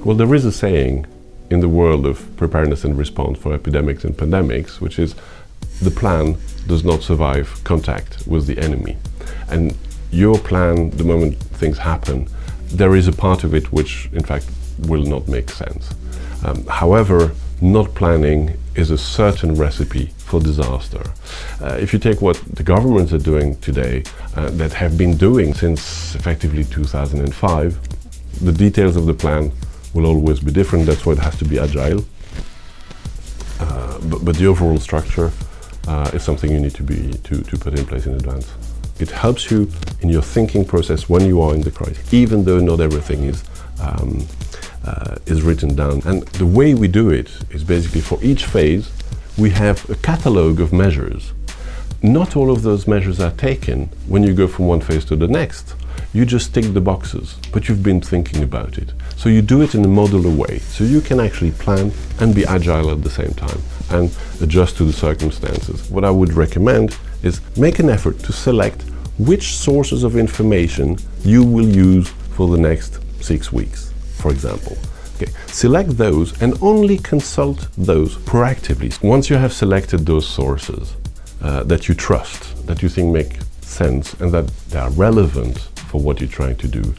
Well, there is a saying in the world of preparedness and response for epidemics and pandemics, which is the plan does not survive contact with the enemy. And your plan, the moment things happen, there is a part of it which in fact will not make sense. However, not planning is a certain recipe for disaster. If you take what the governments are doing today, that have been doing since effectively 2005, the details of the plan will always be different. That's why it has to be agile. But the overall structure is something you need to put in place in advance. It helps you in your thinking process when you are in the crisis, even though not everything is written down. And the way we do it is basically for each phase, we have a catalogue of measures. Not all of those measures are taken when you go from one phase to the next. You just tick the boxes, but you've been thinking about it. So you do it in a modular way, so you can actually plan and be agile at the same time and adjust to the circumstances. What I would recommend is make an effort to select which sources of information you will use for the next 6 weeks, for example. Okay. Select those and only consult those proactively. Once you have selected those sources that you trust, that you think make sense and that they are relevant for what you're trying to do,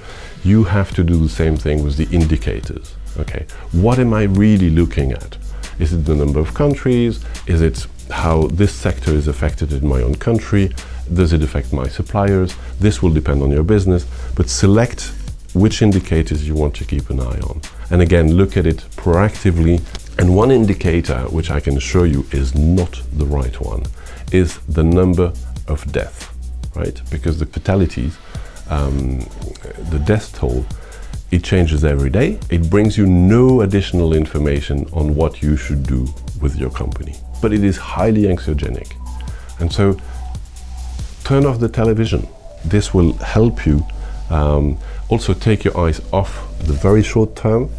you have to do the same thing with the indicators. Okay. What am I really looking at? Is it the number of countries? Is it how this sector is affected in my own country? Does it affect my suppliers? This will depend on your business, but select which indicators you want to keep an eye on. And again, look at it proactively. And one indicator, which I can assure you is not the right one, is the number of deaths, right? Because the fatalities, the death toll, it changes every day. It brings you no additional information on what you should do with your company. But it is highly anxiogenic. And so turn off the television. This will help you also take your eyes off the very short term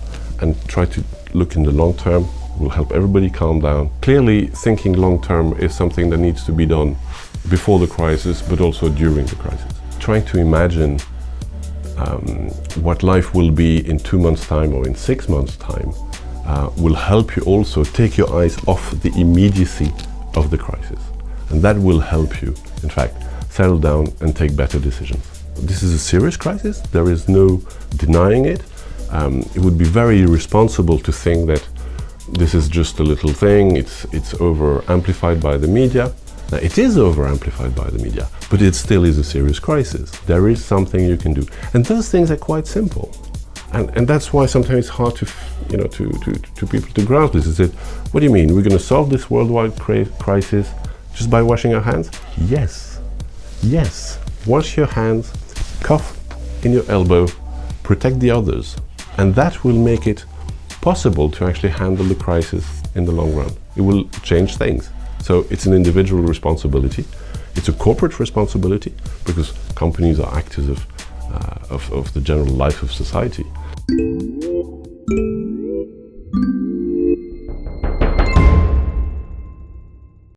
and try to look in the long term. It will help everybody calm down. Clearly, thinking long term is something that needs to be done before the crisis, but also during the crisis. Trying to imagine what life will be in 2 months' time or in 6 months' time will help you also take your eyes off the immediacy of the crisis. And that will help you, in fact, settle down and take better decisions. This is a serious crisis. There is no denying it. It would be very irresponsible to think that this is just a little thing. It's over-amplified by the media. Now, it is over-amplified by the media, but it still is a serious crisis. There is something you can do. And those things are quite simple. And that's why sometimes it's hard to people to grasp this. Is that, what do you mean? We're going to solve this worldwide crisis just by washing our hands? Yes. Yes. Wash your hands, cough in your elbow, protect the others. And that will make it possible to actually handle the crisis in the long run. It will change things. So it's an individual responsibility. It's a corporate responsibility because companies are actors of the general life of society.